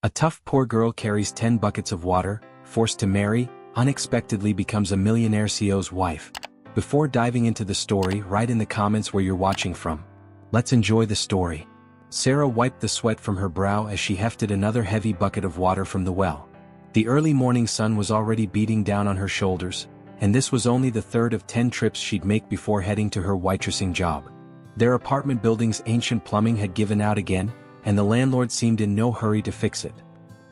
A tough poor girl carries 10 buckets of water, forced to marry, unexpectedly becomes a millionaire CEO's wife. Before diving into the story, write in the comments where you're watching from. Let's enjoy the story. Sarah wiped the sweat from her brow as she hefted another heavy bucket of water from the well. The early morning sun was already beating down on her shoulders, and this was only the third of 10 trips she'd make before heading to her waitressing job. Their apartment building's ancient plumbing had given out again, and the landlord seemed in no hurry to fix it.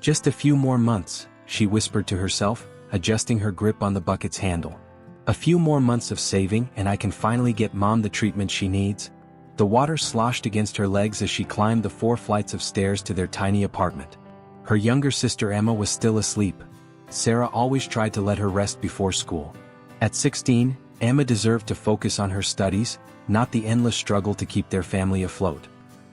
Just a few more months, she whispered to herself, adjusting her grip on the bucket's handle. A few more months of saving and I can finally get Mom the treatment she needs. The water sloshed against her legs as she climbed the 4 flights of stairs to their tiny apartment. Her younger sister Emma was still asleep. Sarah always tried to let her rest before school. At 16, Emma deserved to focus on her studies, not the endless struggle to keep their family afloat.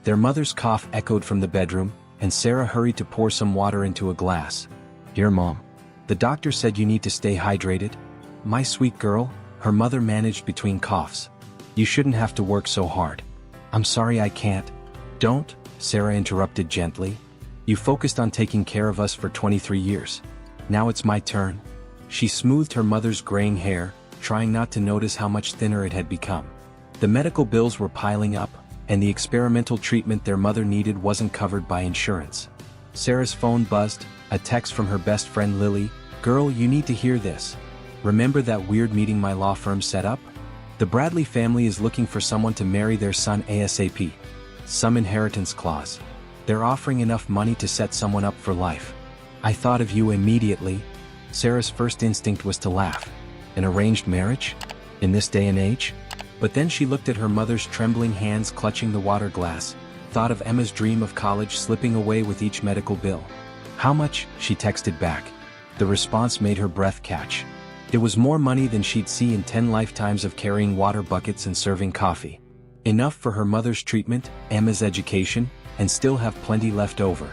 Their mother's cough echoed from the bedroom, and Sarah hurried to pour some water into a glass. "Here, Mom. The doctor said you need to stay hydrated." "My sweet girl," her mother managed between coughs. "You shouldn't have to work so hard." "I'm sorry I can't." "Don't," Sarah interrupted gently. "You focused on taking care of us for 23 years. Now it's my turn." She smoothed her mother's graying hair, trying not to notice how much thinner it had become. The medical bills were piling up, and the experimental treatment their mother needed wasn't covered by insurance. Sarah's phone buzzed, a text from her best friend Lily. "Girl, you need to hear this. Remember that weird meeting my law firm set up? The Bradley family is looking for someone to marry their son ASAP. Some inheritance clause. They're offering enough money to set someone up for life. I thought of you immediately." Sarah's first instinct was to laugh. An arranged marriage? In this day and age? But then she looked at her mother's trembling hands clutching the water glass, thought of Emma's dream of college slipping away with each medical bill. "How much?" she texted back. The response made her breath catch. It was more money than she'd see in 10 lifetimes of carrying water buckets and serving coffee. Enough for her mother's treatment, Emma's education, and still have plenty left over.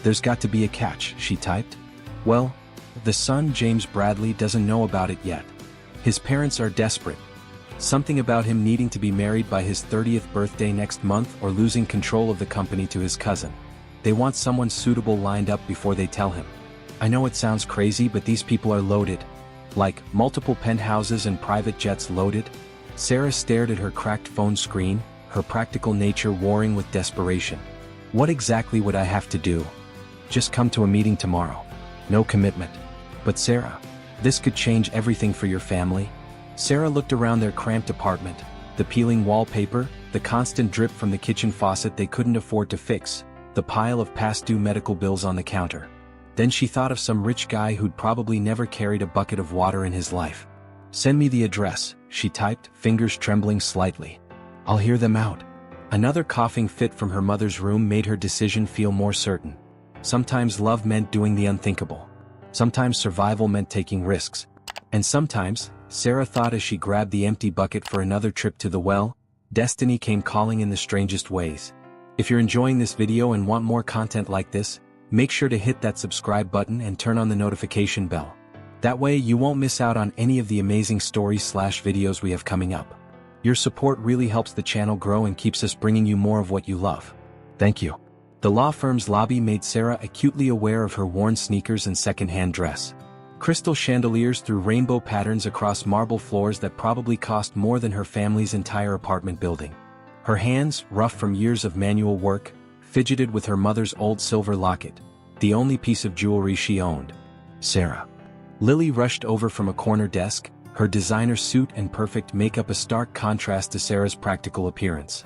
"There's got to be a catch," she typed. "Well, the son James Bradley doesn't know about it yet. His parents are desperate. Something about him needing to be married by his 30th birthday next month or losing control of the company to his cousin. They want someone suitable lined up before they tell him. I know it sounds crazy, but these people are loaded. Like, multiple penthouses and private jets loaded." Sarah stared at her cracked phone screen, her practical nature warring with desperation. "What exactly would I have to do?" "Just come to a meeting tomorrow. No commitment." "But Sarah, this could change everything for your family." Sarah looked around their cramped apartment, the peeling wallpaper, the constant drip from the kitchen faucet they couldn't afford to fix, the pile of past-due medical bills on the counter. Then she thought of some rich guy who'd probably never carried a bucket of water in his life. "Send me the address," she typed, fingers trembling slightly. "I'll hear them out." Another coughing fit from her mother's room made her decision feel more certain. Sometimes love meant doing the unthinkable. Sometimes survival meant taking risks. And sometimes, Sarah thought as she grabbed the empty bucket for another trip to the well, destiny came calling in the strangest ways. If you're enjoying this video and want more content like this, make sure to hit that subscribe button and turn on the notification bell. That way you won't miss out on any of the amazing stories/videos we have coming up. Your support really helps the channel grow and keeps us bringing you more of what you love. Thank you. The law firm's lobby made Sarah acutely aware of her worn sneakers and second-hand dress. Crystal chandeliers threw rainbow patterns across marble floors that probably cost more than her family's entire apartment building. Her hands, rough from years of manual work, fidgeted with her mother's old silver locket, the only piece of jewelry she owned. "Sarah." Lily rushed over from a corner desk, her designer suit and perfect makeup a stark contrast to Sarah's practical appearance.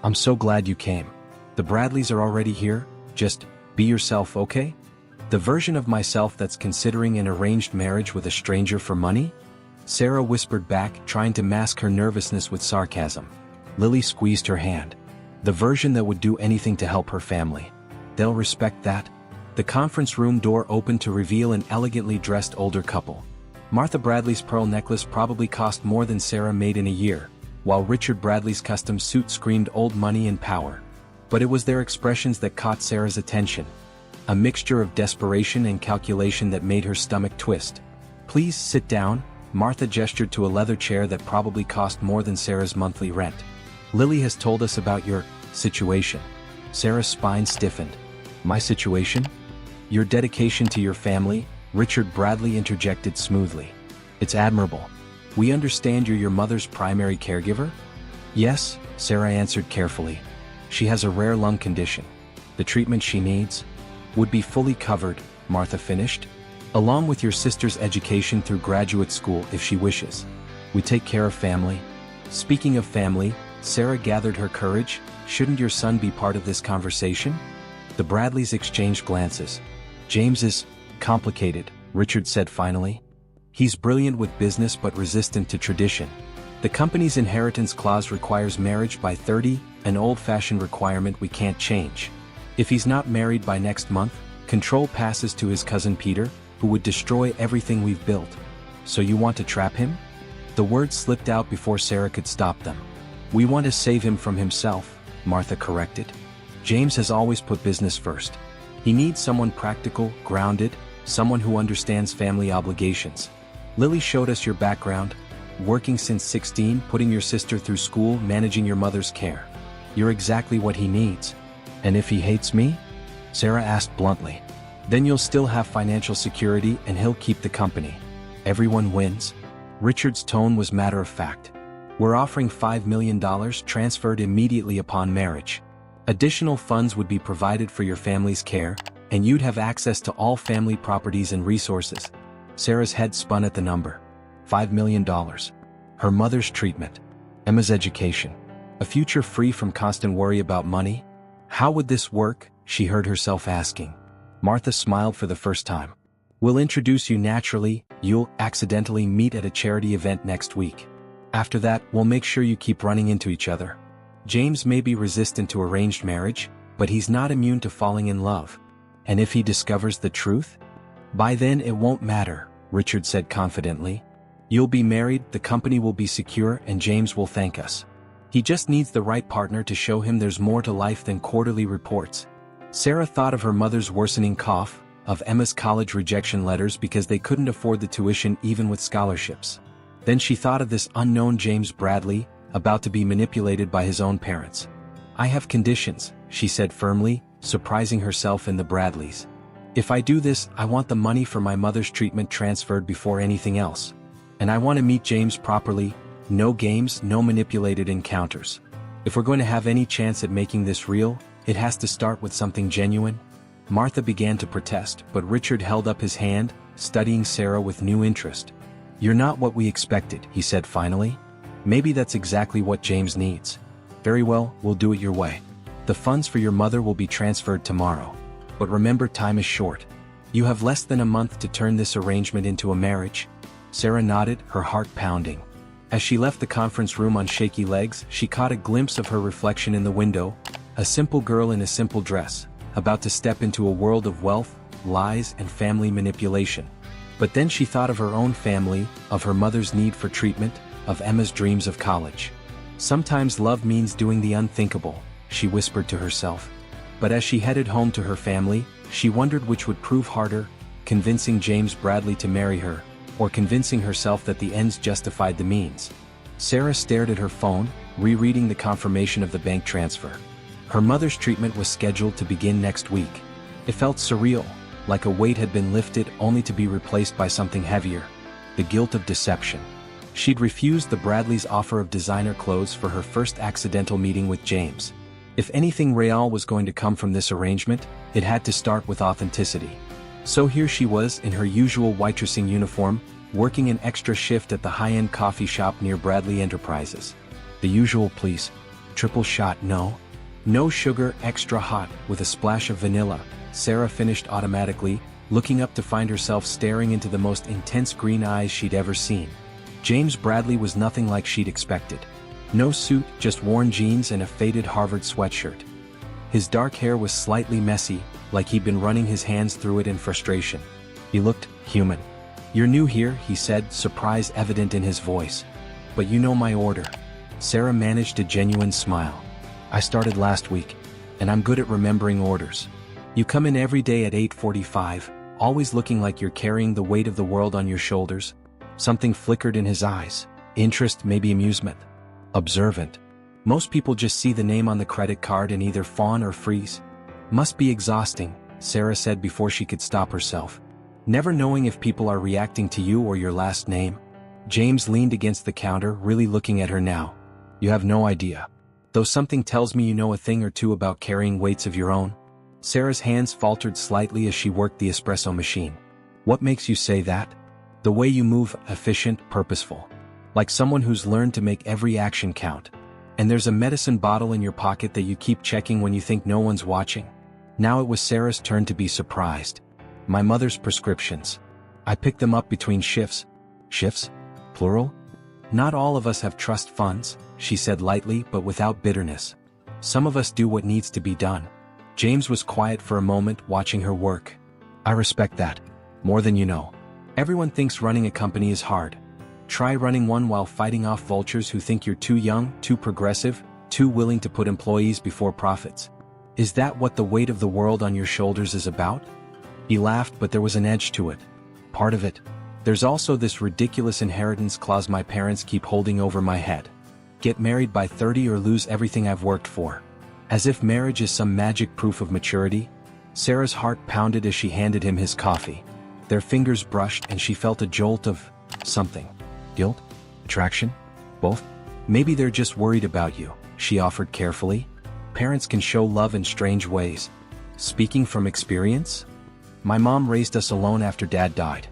"I'm so glad you came. The Bradleys are already here. Just be yourself, okay? The version of myself that's considering an arranged marriage with a stranger for money?" Sarah whispered back, trying to mask her nervousness with sarcasm. Lily squeezed her hand. "The version that would do anything to help her family. They'll respect that." The conference room door opened to reveal an elegantly dressed older couple. Martha Bradley's pearl necklace probably cost more than Sarah made in a year, while Richard Bradley's custom suit screamed old money and power. But it was their expressions that caught Sarah's attention. A mixture of desperation and calculation that made her stomach twist. "Please sit down," Martha gestured to a leather chair that probably cost more than Sarah's monthly rent. "Lily has told us about your situation." Sarah's spine stiffened. "My situation? Your dedication to your family, Richard Bradley interjected smoothly. It's admirable. We understand you're your mother's primary caregiver? Yes, Sarah answered carefully. She has a rare lung condition. The treatment she needs would be fully covered, Martha finished, along with your sister's education through graduate school if she wishes. We take care of family. Speaking of family, Sarah gathered her courage. Shouldn't your son be part of this conversation? The Bradleys exchanged glances. James is complicated, Richard said finally. He's brilliant with business but resistant to tradition. The company's inheritance clause requires marriage by 30, an old-fashioned requirement we can't change. If he's not married by next month, control passes to his cousin Peter, who would destroy everything we've built. So you want to trap him? The words slipped out before Sarah could stop them. We want to save him from himself, Martha corrected. James has always put business first. He needs someone practical, grounded, someone who understands family obligations. Lily showed us your background, working since 16, putting your sister through school, managing your mother's care. You're exactly what he needs. And if he hates me? Sarah asked bluntly. Then you'll still have financial security and he'll keep the company. Everyone wins. Richard's tone was matter-of-fact. We're offering $5 million transferred immediately upon marriage. Additional funds would be provided for your family's care, and you'd have access to all family properties and resources. Sarah's head spun at the number. $5 million. Her mother's treatment. Emma's education. A future free from constant worry about money? How would this work? She heard herself asking. Martha smiled for the first time. We'll introduce you naturally. You'll accidentally meet at a charity event next week. After that, we'll make sure you keep running into each other. James may be resistant to arranged marriage, but he's not immune to falling in love. And if he discovers the truth? By then it won't matter, Richard said confidently. You'll be married, the company will be secure, and James will thank us. He just needs the right partner to show him there's more to life than quarterly reports. Sarah thought of her mother's worsening cough, of Emma's college rejection letters because they couldn't afford the tuition even with scholarships. Then she thought of this unknown James Bradley, about to be manipulated by his own parents. I have conditions, she said firmly, surprising herself in the Bradleys. If I do this, I want the money for my mother's treatment transferred before anything else. And I want to meet James properly, no games, no manipulated encounters. If we're going to have any chance at making this real, it has to start with something genuine. Martha began to protest, but Richard held up his hand, studying Sarah with new interest. You're not what we expected, he said finally. Maybe that's exactly what James needs. Very well, we'll do it your way. The funds for your mother will be transferred tomorrow. But remember, time is short. You have less than a month to turn this arrangement into a marriage. Sarah nodded, her heart pounding. As she left the conference room on shaky legs, she caught a glimpse of her reflection in the window, a simple girl in a simple dress, about to step into a world of wealth, lies, and family manipulation. But then she thought of her own family, of her mother's need for treatment, of Emma's dreams of college. Sometimes love means doing the unthinkable, she whispered to herself. But as she headed home to her family, she wondered which would prove harder, convincing James Bradley to marry her, or convincing herself that the ends justified the means. Sarah stared at her phone, rereading the confirmation of the bank transfer. Her mother's treatment was scheduled to begin next week. It felt surreal, like a weight had been lifted only to be replaced by something heavier. The guilt of deception. She'd refused the Bradleys' offer of designer clothes for her first accidental meeting with James. If anything real was going to come from this arrangement, it had to start with authenticity. So here she was in her usual waitressing uniform, working an extra shift at the high-end coffee shop near Bradley Enterprises. The usual please. Triple shot, no? No sugar, extra hot, with a splash of vanilla, Sarah finished automatically, looking up to find herself staring into the most intense green eyes she'd ever seen. James Bradley was nothing like she'd expected. No suit, just worn jeans and a faded Harvard sweatshirt. His dark hair was slightly messy, like he'd been running his hands through it in frustration. He looked human. You're new here, he said, surprise evident in his voice. But you know my order. Sarah managed a genuine smile. I started last week, and I'm good at remembering orders. You come in every day at 8:45, always looking like you're carrying the weight of the world on your shoulders. Something flickered in his eyes. Interest, maybe amusement. Observant. Most people just see the name on the credit card and either fawn or freeze. Must be exhausting, Sarah said before she could stop herself. Never knowing if people are reacting to you or your last name. James leaned against the counter, really looking at her now. You have no idea. Though something tells me you know a thing or two about carrying weights of your own. Sarah's hands faltered slightly as she worked the espresso machine. What makes you say that? The way you move, efficient, purposeful. Like someone who's learned to make every action count. And there's a medicine bottle in your pocket that you keep checking when you think no one's watching. Now it was Sarah's turn to be surprised. My mother's prescriptions. I picked them up between shifts. Shifts? Plural? Not all of us have trust funds, she said lightly but without bitterness. Some of us do what needs to be done. James was quiet for a moment, watching her work. I respect that. More than you know. Everyone thinks running a company is hard. Try running one while fighting off vultures who think you're too young, too progressive, too willing to put employees before profits. Is that what the weight of the world on your shoulders is about? He laughed, but there was an edge to it. Part of it. There's also this ridiculous inheritance clause my parents keep holding over my head. Get married by 30 or lose everything I've worked for. As if marriage is some magic proof of maturity. Sarah's heart pounded as she handed him his coffee. Their fingers brushed and she felt a jolt of something. Guilt? Attraction? Both? Maybe they're just worried about you, she offered carefully. Parents can show love in strange ways. Speaking from experience? My mom raised us alone after Dad died.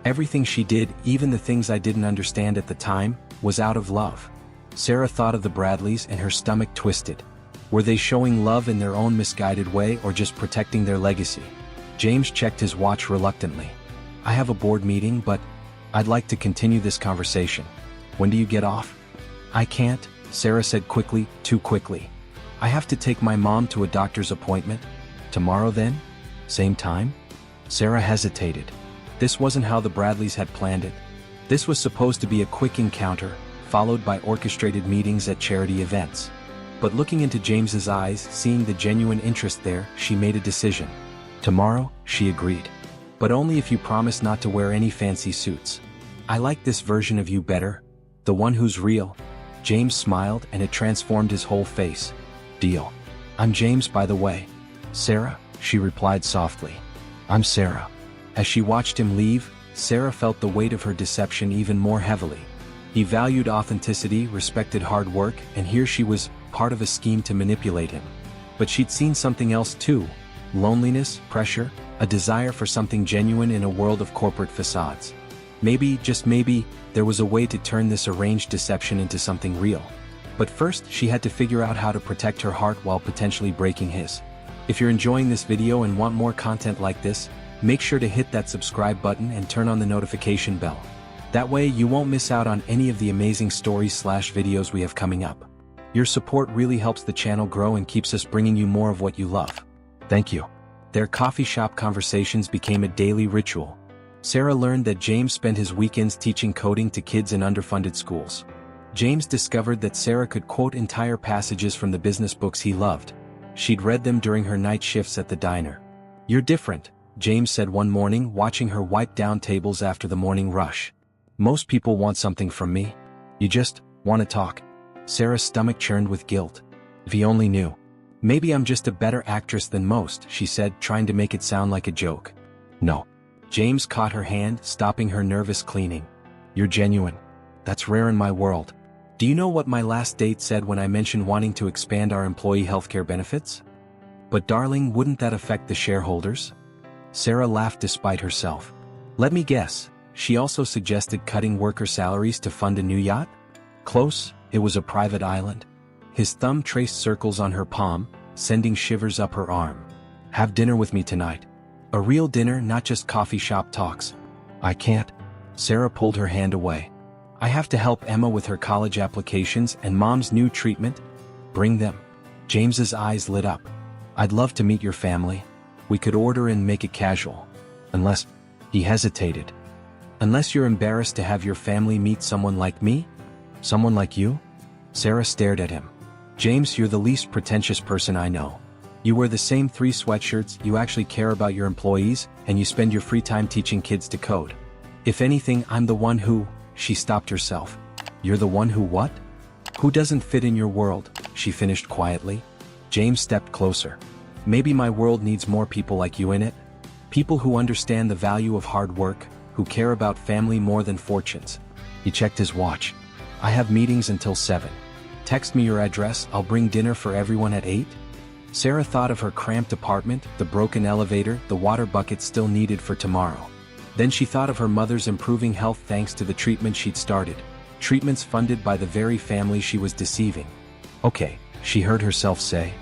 Everything she did, even the things I didn't understand at the time, was out of love. Sarah thought of the Bradleys and her stomach twisted. Were they showing love in their own misguided way or just protecting their legacy? James checked his watch reluctantly. I have a board meeting, but I'd like to continue this conversation. When do you get off? I can't, Sarah said quickly, too quickly. I have to take my mom to a doctor's appointment. Tomorrow then? Same time? Sarah hesitated. This wasn't how the Bradleys had planned it. This was supposed to be a quick encounter, followed by orchestrated meetings at charity events. But looking into James's eyes, seeing the genuine interest there, she made a decision. Tomorrow, she agreed. But only if you promise not to wear any fancy suits. I like this version of you better. The one who's real. James smiled and it transformed his whole face. Deal. I'm James, by the way. Sarah, she replied softly. I'm Sarah. As she watched him leave, Sarah felt the weight of her deception even more heavily. He valued authenticity, respected hard work, and here she was, part of a scheme to manipulate him. But she'd seen something else too. Loneliness, pressure, a desire for something genuine in a world of corporate facades. Maybe, just maybe, there was a way to turn this arranged deception into something real. But first, she had to figure out how to protect her heart while potentially breaking his. If you're enjoying this video and want more content like this, make sure to hit that subscribe button and turn on the notification bell. That way you won't miss out on any of the amazing stories/videos we have coming up. Your support really helps the channel grow and keeps us bringing you more of what you love. Thank you. Their coffee shop conversations became a daily ritual. Sarah learned that James spent his weekends teaching coding to kids in underfunded schools. James discovered that Sarah could quote entire passages from the business books he loved. She'd read them during her night shifts at the diner. You're different, James said one morning, watching her wipe down tables after the morning rush. Most people want something from me. You just want to talk. Sarah's stomach churned with guilt. If he only knew. Maybe I'm just a better actress than most, she said, trying to make it sound like a joke. No. James caught her hand, stopping her nervous cleaning. You're genuine. That's rare in my world. Do you know what my last date said when I mentioned wanting to expand our employee healthcare benefits? But darling, wouldn't that affect the shareholders? Sarah laughed despite herself. Let me guess, she also suggested cutting worker salaries to fund a new yacht? Close, it was a private island. His thumb traced circles on her palm, sending shivers up her arm. Have dinner with me tonight. A real dinner, not just coffee shop talks. I can't. Sarah pulled her hand away. I have to help Emma with her college applications and Mom's new treatment. Bring them. James's eyes lit up. I'd love to meet your family. We could order and make it casual. Unless, he hesitated. Unless you're embarrassed to have your family meet someone like me? Someone like you? Sarah stared at him. James, you're the least pretentious person I know. You wear the same 3 sweatshirts, you actually care about your employees, and you spend your free time teaching kids to code. If anything, I'm the one who... She stopped herself. You're the one who what? Who doesn't fit in your world, she finished quietly. James stepped closer. Maybe my world needs more people like you in it. People who understand the value of hard work, who care about family more than fortunes. He checked his watch. I have meetings until 7. Text me your address, I'll bring dinner for everyone at 8. Sarah thought of her cramped apartment, the broken elevator, the water bucket still needed for tomorrow. Then she thought of her mother's improving health thanks to the treatment she'd started. Treatments funded by the very family she was deceiving. Okay, she heard herself say.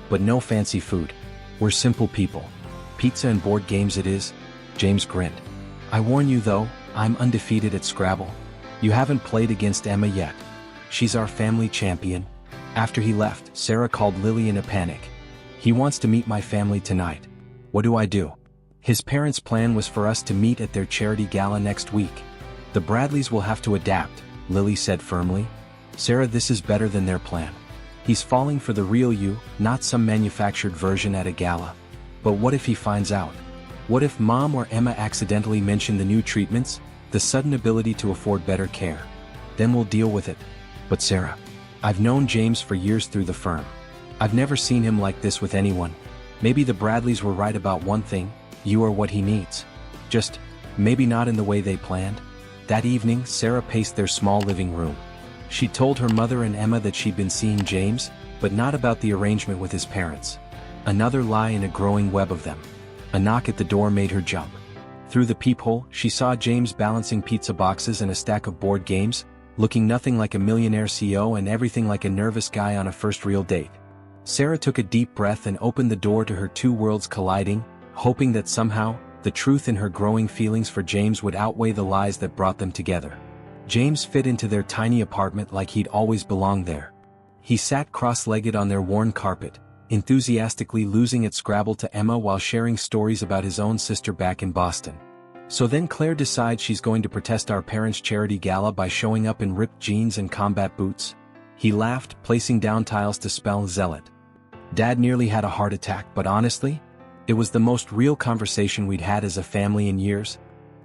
But no fancy food. We're simple people. Pizza and board games it is. James grinned. I warn you though, I'm undefeated at Scrabble. You haven't played against Emma yet. She's our family champion. After he left, Sarah called Lily in a panic. He wants to meet my family tonight. What do I do? His parents' plan was for us to meet at their charity gala next week. The Bradleys will have to adapt, Lily said firmly. Sarah, this is better than their plan. He's falling for the real you, not some manufactured version at a gala. But what if he finds out? What if Mom or Emma accidentally mention the new treatments, the sudden ability to afford better care? Then we'll deal with it. But Sarah, I've known James for years through the firm. I've never seen him like this with anyone. Maybe the Bradleys were right about one thing, you are what he needs. Just, maybe not in the way they planned. That evening, Sarah paced their small living room. She told her mother and Emma that she'd been seeing James, but not about the arrangement with his parents. Another lie in a growing web of them. A knock at the door made her jump. Through the peephole, she saw James balancing pizza boxes and a stack of board games, looking nothing like a millionaire CEO and everything like a nervous guy on a first real date. Sarah took a deep breath and opened the door to her two worlds colliding, hoping that somehow, the truth in her growing feelings for James would outweigh the lies that brought them together. James fit into their tiny apartment like he'd always belonged there. He sat cross-legged on their worn carpet, enthusiastically losing at Scrabble to Emma while sharing stories about his own sister back in Boston. So then Claire decides she's going to protest our parents' charity gala by showing up in ripped jeans and combat boots. He laughed, placing down tiles to spell zealot. Dad nearly had a heart attack, but honestly, it was the most real conversation we'd had as a family in years.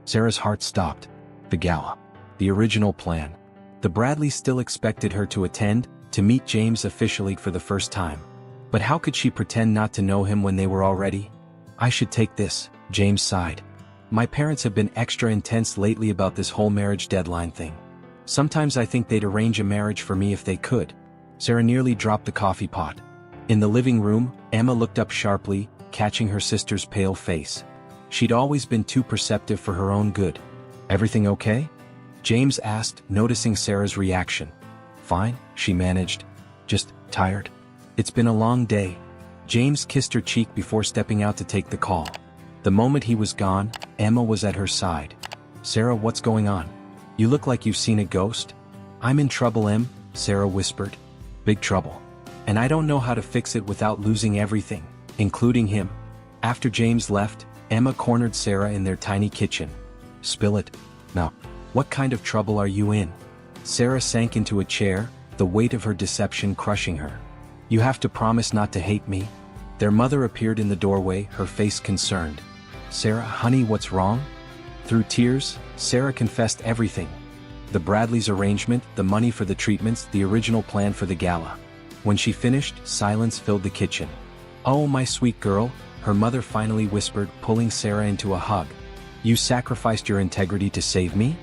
Sarah's heart stopped. The gala. The original plan. The Bradleys still expected her to attend, to meet James officially for the first time. But how could she pretend not to know him when they were all ready? I should take this, James sighed. My parents have been extra intense lately about this whole marriage deadline thing. Sometimes I think they'd arrange a marriage for me if they could. Sarah nearly dropped the coffee pot. In the living room, Emma looked up sharply, catching her sister's pale face. She'd always been too perceptive for her own good. Everything okay? James asked, noticing Sarah's reaction. Fine, she managed. Just tired. It's been a long day. James kissed her cheek before stepping out to take the call. The moment he was gone, Emma was at her side. Sarah, what's going on? You look like you've seen a ghost. I'm in trouble, Em, Sarah whispered. Big trouble. And I don't know how to fix it without losing everything, including him. After James left, Emma cornered Sarah in their tiny kitchen. Spill it. No. What kind of trouble are you in? Sarah sank into a chair, the weight of her deception crushing her. You have to promise not to hate me. Their mother appeared in the doorway, her face concerned. Sarah, honey, what's wrong? Through tears, Sarah confessed everything. The Bradleys' arrangement, the money for the treatments, the original plan for the gala. When she finished, silence filled the kitchen. Oh, my sweet girl, her mother finally whispered, pulling Sarah into a hug. You sacrificed your integrity to save me?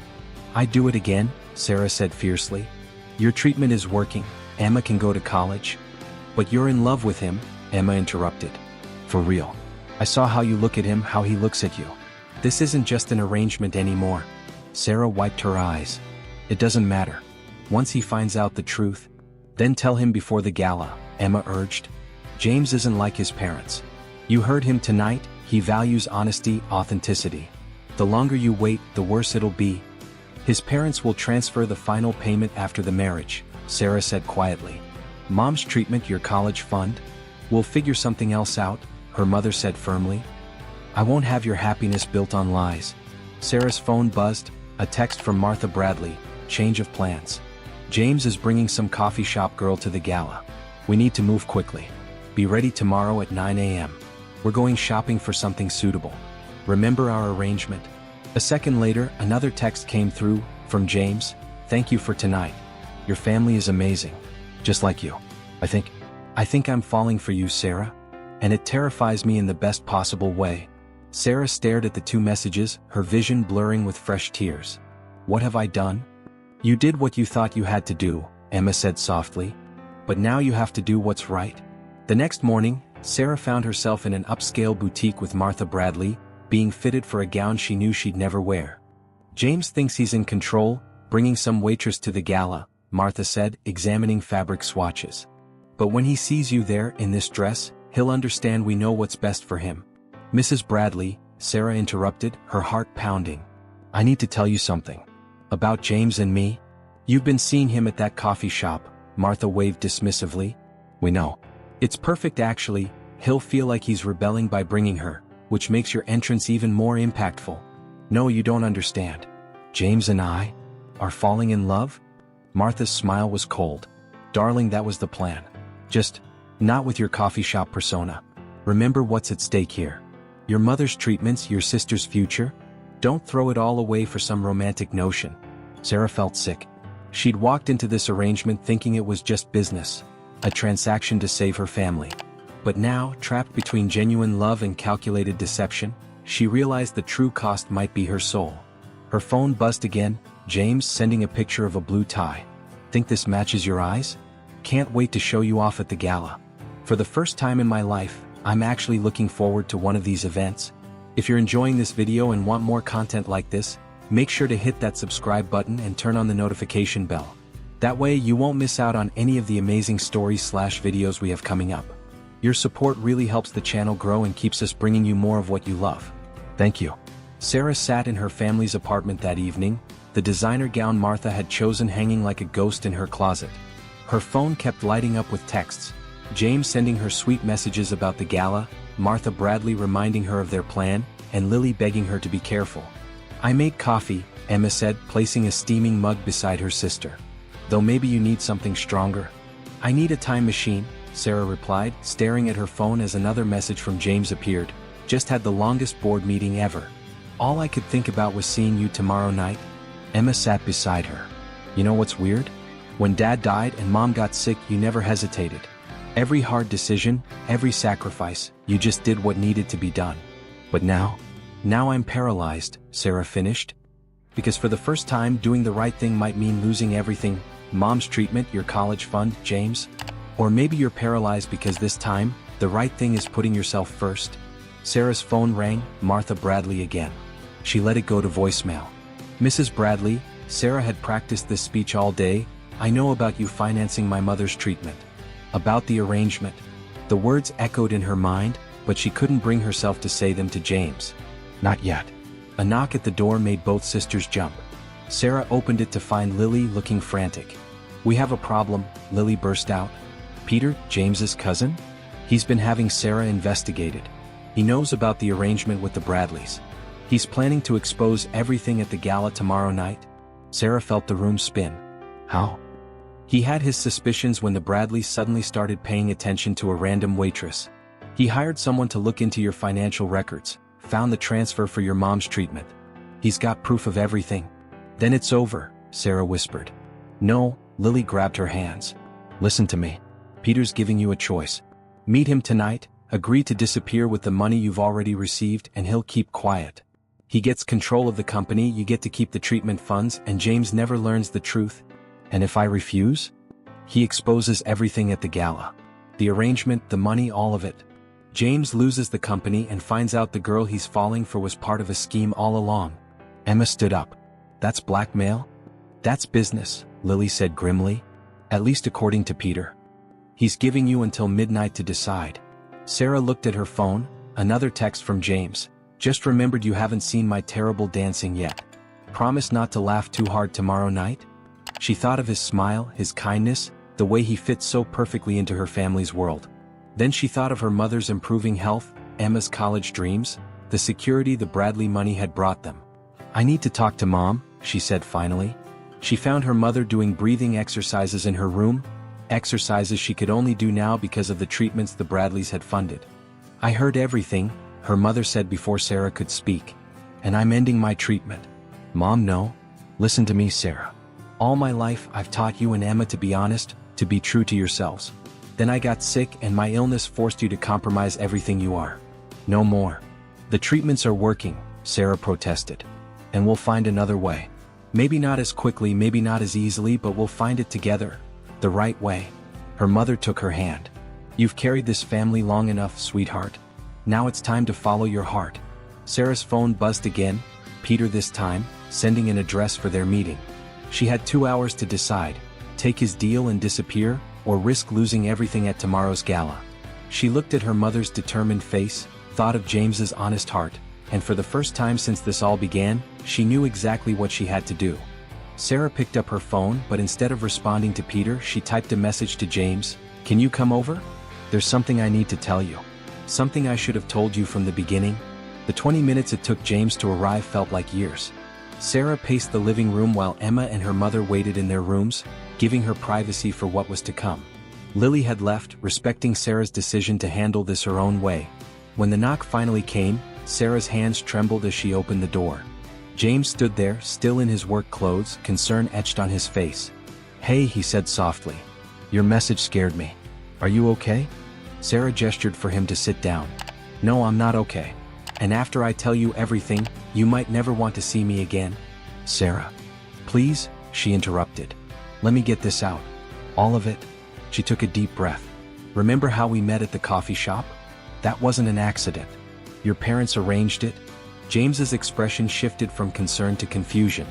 I'd do it again, Sarah said fiercely. Your treatment is working. Emma can go to college. But you're in love with him, Emma interrupted. For real. I saw how you look at him, how he looks at you. This isn't just an arrangement anymore. Sarah wiped her eyes. It doesn't matter. Once he finds out the truth, then tell him before the gala, Emma urged. James isn't like his parents. You heard him tonight, he values honesty, authenticity. The longer you wait, the worse it'll be. His parents will transfer the final payment after the marriage, Sarah said quietly. Mom's treatment, your college fund? We'll figure something else out, her mother said firmly. I won't have your happiness built on lies. Sarah's phone buzzed, a text from Martha Bradley, change of plans. James is bringing some coffee shop girl to the gala. We need to move quickly. Be ready tomorrow at 9 a.m. We're going shopping for something suitable. Remember our arrangement? A second later, another text came through, from James. Thank you for tonight. Your family is amazing. Just like you. I think I'm falling for you, Sarah. and it terrifies me in the best possible way." Sarah stared at the two messages, her vision blurring with fresh tears. "What have I done?" "You did what you thought you had to do," Emma said softly. "But now you have to do what's right." The next morning, Sarah found herself in an upscale boutique with Martha Bradley, being fitted for a gown she knew she'd never wear. "James thinks he's in control, bringing some waitress to the gala," Martha said, examining fabric swatches. "But when he sees you there in this dress, he'll understand we know what's best for him." "Mrs. Bradley," Sarah interrupted, her heart pounding. "I need to tell you something. About James and me?" "You've been seeing him at that coffee shop," Martha waved dismissively. "We know. It's perfect actually, he'll feel like he's rebelling by bringing her, which makes your entrance even more impactful." "No, you don't understand. James and I are falling in love?" Martha's smile was cold. "Darling, that was the plan. Just not with your coffee shop persona. Remember what's at stake here. Your mother's treatments, your sister's future. Don't throw it all away for some romantic notion." Sarah felt sick. She'd walked into this arrangement thinking it was just business, a transaction to save her family. But now, trapped between genuine love and calculated deception, she realized the true cost might be her soul. Her phone buzzed again, James sending a picture of a blue tie. "Think this matches your eyes? Can't wait to show you off at the gala. For the first time in my life, I'm actually looking forward to one of these events." If you're enjoying this video and want more content like this, make sure to hit that subscribe button and turn on the notification bell. That way you won't miss out on any of the amazing stories/videos we have coming up. Your support really helps the channel grow and keeps us bringing you more of what you love. Thank you. Sarah sat in her family's apartment that evening, the designer gown Martha had chosen hanging like a ghost in her closet. Her phone kept lighting up with texts, James sending her sweet messages about the gala, Martha Bradley reminding her of their plan, and Lily begging her to be careful. "I made coffee," Emma said, placing a steaming mug beside her sister. "Though maybe you need something stronger." "I need a time machine," Sarah replied, staring at her phone as another message from James appeared. "Just had the longest board meeting ever. All I could think about was seeing you tomorrow night." Emma sat beside her. "You know what's weird? When Dad died and Mom got sick, you never hesitated. Every hard decision, every sacrifice, you just did what needed to be done. But now I'm paralyzed," Sarah finished. "Because for the first time, doing the right thing might mean losing everything, Mom's treatment, your college fund, James. Or maybe you're paralyzed because this time, the right thing is putting yourself first." Sarah's phone rang, Martha Bradley again. She let it go to voicemail. "Mrs. Bradley," Sarah had practiced this speech all day, "I know about you financing my mother's treatment. About the arrangement." The words echoed in her mind, but she couldn't bring herself to say them to James. Not yet. A knock at the door made both sisters jump. Sarah opened it to find Lily looking frantic. "We have a problem," Lily burst out. "Peter, James's cousin? He's been having Sarah investigated. He knows about the arrangement with the Bradleys. He's planning to expose everything at the gala tomorrow night." Sarah felt the room spin. "How?" "He had his suspicions when the Bradleys suddenly started paying attention to a random waitress. He hired someone to look into your financial records, found the transfer for your mom's treatment. He's got proof of everything." "Then it's over," Sarah whispered. "No," Lily grabbed her hands. "Listen to me. Peter's giving you a choice. Meet him tonight, agree to disappear with the money you've already received, and he'll keep quiet. He gets control of the company, you get to keep the treatment funds, and James never learns the truth. And if I refuse? He exposes everything at the gala. The arrangement, the money, all of it. James loses the company and finds out the girl he's falling for was part of a scheme all along." Emma stood up. "That's blackmail?" "That's business," Lily said grimly. "At least according to Peter. He's giving you until midnight to decide." Sarah looked at her phone, another text from James. "Just remembered you haven't seen my terrible dancing yet. Promise not to laugh too hard tomorrow night?" She thought of his smile, his kindness, the way he fit so perfectly into her family's world. Then she thought of her mother's improving health, Emma's college dreams, the security the Bradley money had brought them. "I need to talk to Mom," she said finally. She found her mother doing breathing exercises in her room, exercises she could only do now because of the treatments the Bradleys had funded. "I heard everything," her mother said before Sarah could speak. "And I'm ending my treatment." "Mom, no. Listen to me, Sarah. All my life I've taught you and Emma to be honest, to be true to yourselves. Then I got sick and my illness forced you to compromise everything you are. No more. The treatments are working, Sarah protested. And we'll find another way. Maybe not as quickly, maybe not as easily, but we'll find it together. The right way. Her mother took her hand. You've carried this family long enough, sweetheart. Now it's time to follow your heart. Sarah's phone buzzed again, Peter this time, sending an address for their meeting. She had 2 hours to decide, take his deal and disappear, or risk losing everything at tomorrow's gala. She looked at her mother's determined face, thought of James's honest heart, and for the first time since this all began, she knew exactly what she had to do. Sarah picked up her phone, but instead of responding to Peter, she typed a message to James. Can you come over? There's something I need to tell you. Something I should have told you from the beginning. The 20 minutes it took James to arrive felt like years. Sarah paced the living room while Emma and her mother waited in their rooms, giving her privacy for what was to come. Lily had left, respecting Sarah's decision to handle this her own way. When the knock finally came, Sarah's hands trembled as she opened the door. James stood there, still in his work clothes, concern etched on his face. Hey, he said softly. Your message scared me. Are you okay? Sarah gestured for him to sit down. No, I'm not okay. And after I tell you everything, you might never want to see me again. Sarah. Please, she interrupted. Let me get this out. All of it. She took a deep breath. Remember how we met at the coffee shop? That wasn't an accident. Your parents arranged it? James's expression shifted from concern to confusion.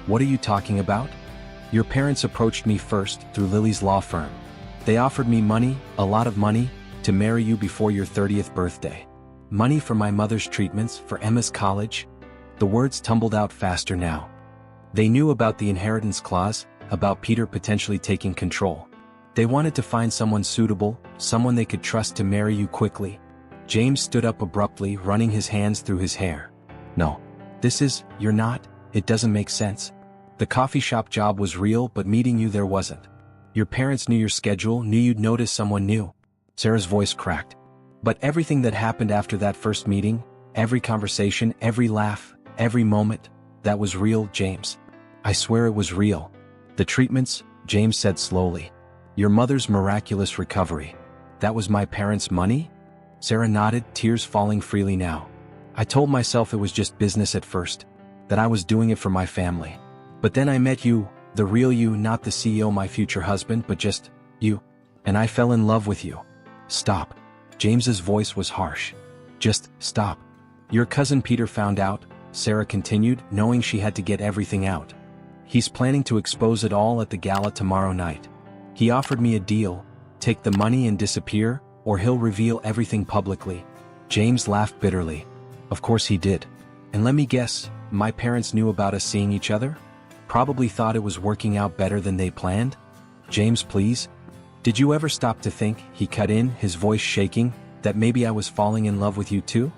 What are you talking about? Your parents approached me first, through Lily's law firm. They offered me money, a lot of money, to marry you before your 30th birthday. Money for my mother's treatments, for Emma's college. The words tumbled out faster now. They knew about the inheritance clause, about Peter potentially taking control. They wanted to find someone suitable, someone they could trust to marry you quickly. James stood up abruptly, running his hands through his hair. No. You're not, it doesn't make sense. The coffee shop job was real, but meeting you there wasn't. Your parents knew your schedule, knew you'd notice someone new. Sarah's voice cracked. But everything that happened after that first meeting, every conversation, every laugh, every moment, that was real, James. I swear it was real. The treatments, James said slowly. Your mother's miraculous recovery. That was my parents' money? Sarah nodded, tears falling freely now. I told myself it was just business at first, that I was doing it for my family. But then I met you, the real you, not the CEO, my future husband, but just you. And I fell in love with you. Stop. James's voice was harsh. Just stop. Your cousin Peter found out, Sarah continued, knowing she had to get everything out. He's planning to expose it all at the gala tomorrow night. He offered me a deal, take the money and disappear, or he'll reveal everything publicly. James laughed bitterly. Of course he did. And let me guess, my parents knew about us seeing each other? Probably thought it was working out better than they planned? James, please? Did you ever stop to think, he cut in, his voice shaking, that maybe I was falling in love with you too?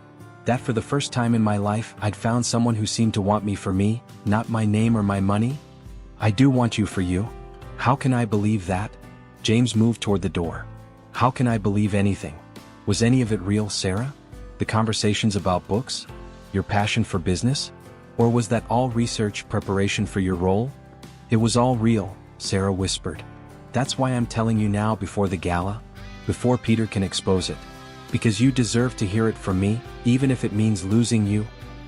That for the first time in my life, I'd found someone who seemed to want me for me, not my name or my money? I do want you for you. How can I believe that? James moved toward the door. How can I believe anything? Was any of it real, Sarah? The conversations about books? Your passion for business? Or was that all research preparation for your role? It was all real, Sarah whispered. That's why I'm telling you now before the gala, before Peter can expose it. Because you deserve to hear it from me, even if it means losing you.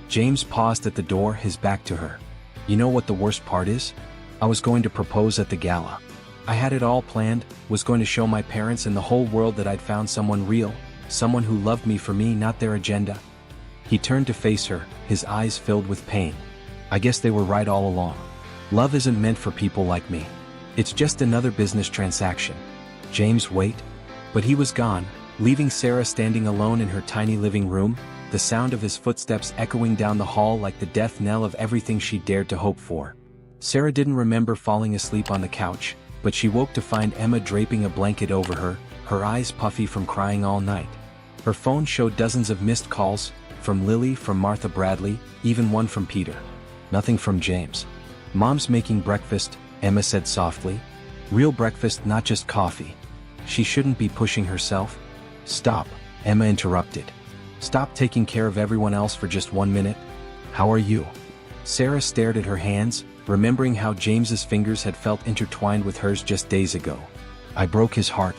James paused at the door, his back to her. You know what the worst part is? I was going to propose at the gala. I had it all planned, was going to show my parents and the whole world that I'd found someone real, someone who loved me for me, not their agenda. He turned to face her, his eyes filled with pain. I guess they were right all along. Love isn't meant for people like me. It's just another business transaction. James, wait. But he was gone, leaving Sarah standing alone in her tiny living room, the sound of his footsteps echoing down the hall like the death knell of everything she dared to hope for. Sarah didn't remember falling asleep on the couch, but she woke to find Emma draping a blanket over her, her eyes puffy from crying all night. Her phone showed dozens of missed calls, from Lily, from Martha Bradley, even one from Peter. Nothing from James. Mom's making breakfast, Emma said softly. Real breakfast, not just coffee. She shouldn't be pushing herself. Stop, Emma interrupted. Stop taking care of everyone else for just 1 minute. How are you? Sarah stared at her hands, remembering how James's fingers had felt intertwined with hers just days ago. I broke his heart,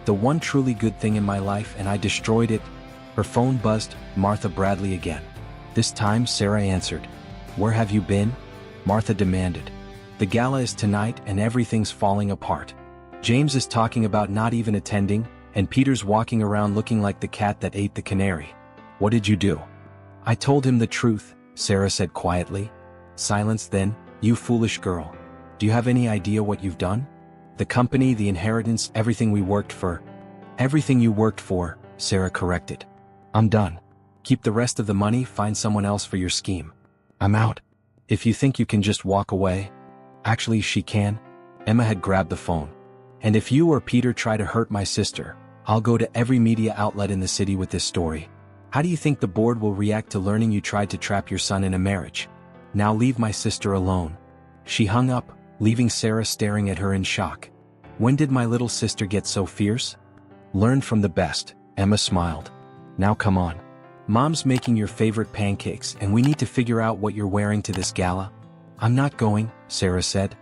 The one truly good thing in my life, and I destroyed it. Her phone buzzed, Martha Bradley again. This time Sarah answered. Where have you been? Martha demanded. The gala is tonight and everything's falling apart. James is talking about not even attending, and Peter's walking around looking like the cat that ate the canary. What did you do? I told him the truth, Sarah said quietly. Silence then. You foolish girl. Do you have any idea what you've done? The company, the inheritance, everything we worked for. Everything you worked for, Sarah corrected. I'm done. Keep the rest of the money, find someone else for your scheme. I'm out. If you think you can just walk away. Actually, she can. Emma had grabbed the phone. And if you or Peter try to hurt my sister, I'll go to every media outlet in the city with this story. How do you think the board will react to learning you tried to trap your son in a marriage? Now leave my sister alone. She hung up, leaving Sarah staring at her in shock. When did my little sister get so fierce? Learn from the best, Emma smiled. Now come on. Mom's making your favorite pancakes and we need to figure out what you're wearing to this gala. I'm not going, Sarah said.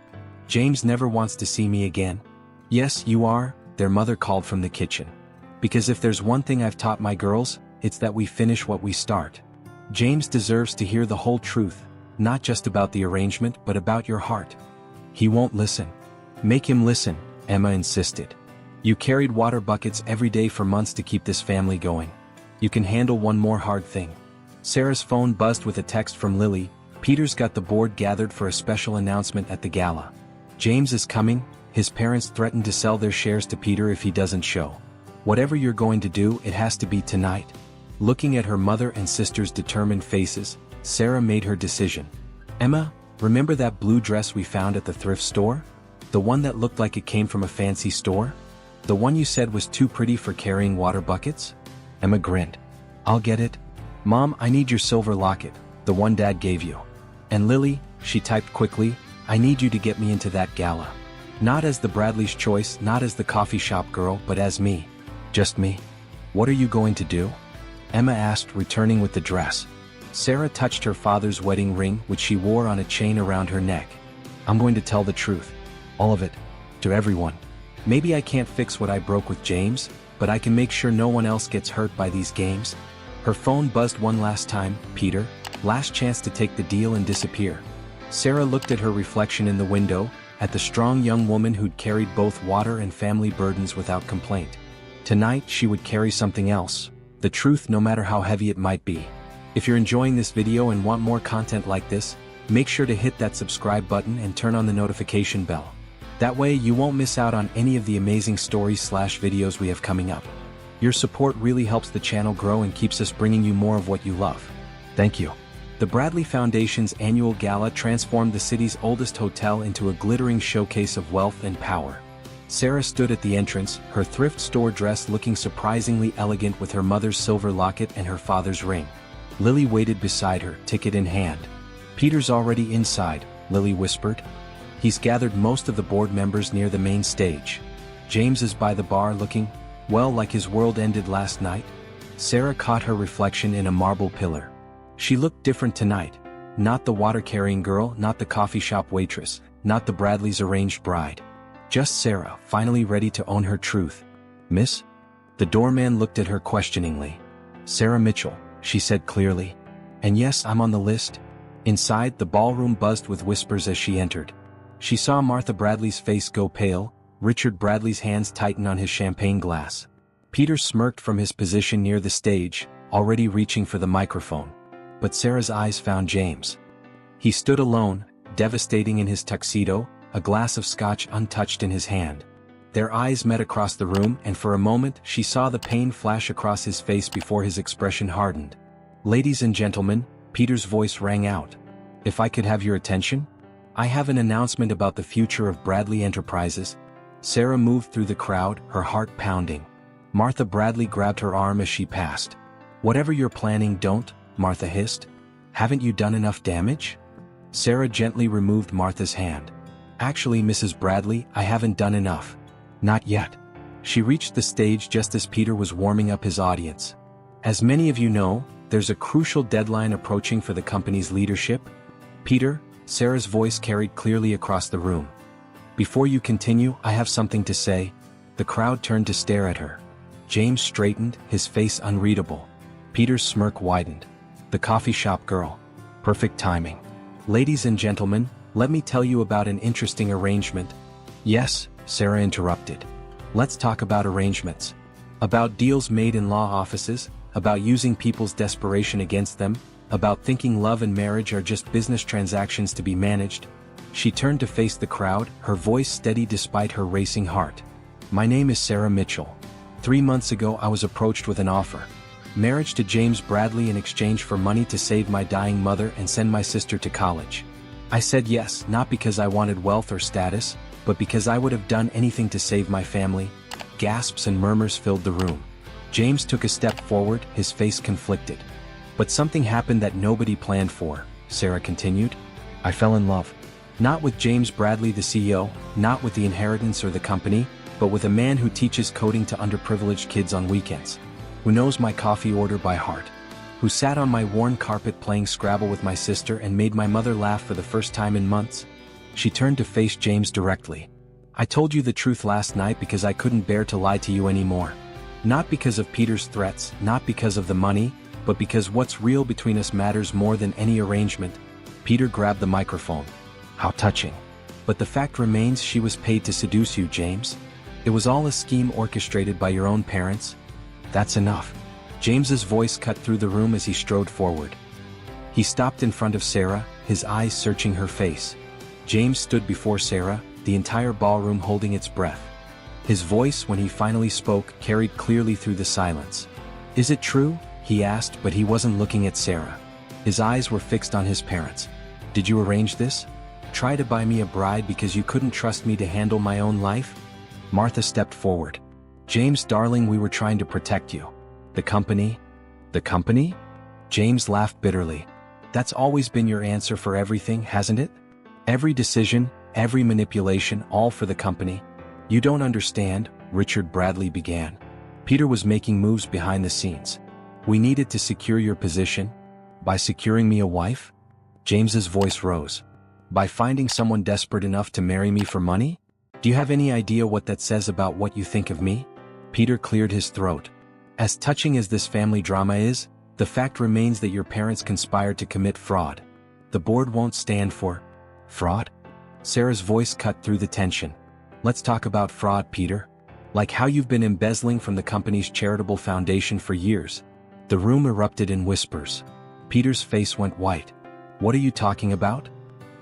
James never wants to see me again. Yes, you are, their mother called from the kitchen. Because if there's one thing I've taught my girls, it's that we finish what we start. James deserves to hear the whole truth, not just about the arrangement but about your heart. He won't listen. Make him listen, Emma insisted. You carried water buckets every day for months to keep this family going. You can handle one more hard thing. Sarah's phone buzzed with a text from Lily. Peter's got the board gathered for a special announcement at the gala. James is coming. His parents threatened to sell their shares to Peter if he doesn't show. Whatever you're going to do, it has to be tonight. Looking at her mother and sister's determined faces, Sarah made her decision. Emma, remember that blue dress we found at the thrift store? The one that looked like it came from a fancy store? The one you said was too pretty for carrying water buckets? Emma grinned. I'll get it. Mom, I need your silver locket, the one Dad gave you. And Lily, she typed quickly, I need you to get me into that gala. Not as the Bradley's choice, not as the coffee shop girl, but as me. Just me. What are you going to do? Emma asked, returning with the dress. Sarah touched her father's wedding ring, which she wore on a chain around her neck. I'm going to tell the truth. All of it. To everyone. Maybe I can't fix what I broke with James, but I can make sure no one else gets hurt by these games. Her phone buzzed one last time. Peter, last chance to take the deal and disappear. Sarah looked at her reflection in the window, at the strong young woman who'd carried both water and family burdens without complaint. Tonight she would carry something else, the truth no matter how heavy it might be. If you're enjoying this video and want more content like this, make sure to hit that subscribe button and turn on the notification bell. That way you won't miss out on any of the amazing stories/videos we have coming up. Your support really helps the channel grow and keeps us bringing you more of what you love. Thank you. The Bradley Foundation's annual gala transformed the city's oldest hotel into a glittering showcase of wealth and power. Sarah stood at the entrance, her thrift store dress looking surprisingly elegant with her mother's silver locket and her father's ring. Lily waited beside her, ticket in hand. Peter's already inside, Lily whispered. He's gathered most of the board members near the main stage. James is by the bar looking, well, like his world ended last night. Sarah caught her reflection in a marble pillar. She looked different tonight. Not the water-carrying girl, not the coffee shop waitress, not the Bradleys' arranged bride. Just Sarah, finally ready to own her truth. Miss? The doorman looked at her questioningly. Sarah Mitchell, she said clearly. And yes, I'm on the list. Inside, the ballroom buzzed with whispers as she entered. She saw Martha Bradley's face go pale, Richard Bradley's hands tighten on his champagne glass. Peter smirked from his position near the stage, already reaching for the microphone. But Sarah's eyes found James. He stood alone, devastating in his tuxedo, a glass of scotch untouched in his hand. Their eyes met across the room, and for a moment she saw the pain flash across his face before his expression hardened. Ladies and gentlemen, Peter's voice rang out. If I could have your attention? I have an announcement about the future of Bradley Enterprises. Sarah moved through the crowd, her heart pounding. Martha Bradley grabbed her arm as she passed. Whatever you're planning, don't, Martha hissed. Haven't you done enough damage? Sarah gently removed Martha's hand. Actually, Mrs. Bradley, I haven't done enough. Not yet. She reached the stage just as Peter was warming up his audience. As many of you know, there's a crucial deadline approaching for the company's leadership. Peter, Sarah's voice carried clearly across the room. Before you continue, I have something to say. The crowd turned to stare at her. James straightened, his face unreadable. Peter's smirk widened. The coffee shop girl. Perfect timing. Ladies and gentlemen, let me tell you about an interesting arrangement. Yes, Sarah interrupted. Let's talk about arrangements. About deals made in law offices, about using people's desperation against them, about thinking love and marriage are just business transactions to be managed. She turned to face the crowd, her voice steady despite her racing heart. My name is Sarah Mitchell. 3 months ago I was approached with an offer. Marriage to James Bradley in exchange for money to save my dying mother and send my sister to college. I said yes, not because I wanted wealth or status, but because I would have done anything to save my family. Gasps and murmurs filled the room. James took a step forward, his face conflicted. But something happened that nobody planned for, Sarah continued. I fell in love. Not with James Bradley the CEO, not with the inheritance or the company, but with a man who teaches coding to underprivileged kids on weekends. Who knows my coffee order by heart. Who sat on my worn carpet playing Scrabble with my sister and made my mother laugh for the first time in months. She turned to face James directly. I told you the truth last night because I couldn't bear to lie to you anymore. Not because of Peter's threats, not because of the money, but because what's real between us matters more than any arrangement. Peter grabbed the microphone. How touching. But the fact remains she was paid to seduce you, James. It was all a scheme orchestrated by your own parents. That's enough. James's voice cut through the room as he strode forward. He stopped in front of Sarah, his eyes searching her face. James stood before Sarah, the entire ballroom holding its breath. His voice, when he finally spoke, carried clearly through the silence. Is it true? He asked, but he wasn't looking at Sarah. His eyes were fixed on his parents. Did you arrange this? Try to buy me a bride because you couldn't trust me to handle my own life? Martha stepped forward. James, darling, we were trying to protect you. The company? The company? James laughed bitterly. That's always been your answer for everything, hasn't it? Every decision, every manipulation, all for the company. You don't understand, Richard Bradley began. Peter was making moves behind the scenes. We needed to secure your position. By securing me a wife? James's voice rose. By finding someone desperate enough to marry me for money? Do you have any idea what that says about what you think of me? Peter cleared his throat. As touching as this family drama is, the fact remains that your parents conspired to commit fraud. The board won't stand for fraud? Sarah's voice cut through the tension. Let's talk about fraud, Peter. Like how you've been embezzling from the company's charitable foundation for years. The room erupted in whispers. Peter's face went white. What are you talking about?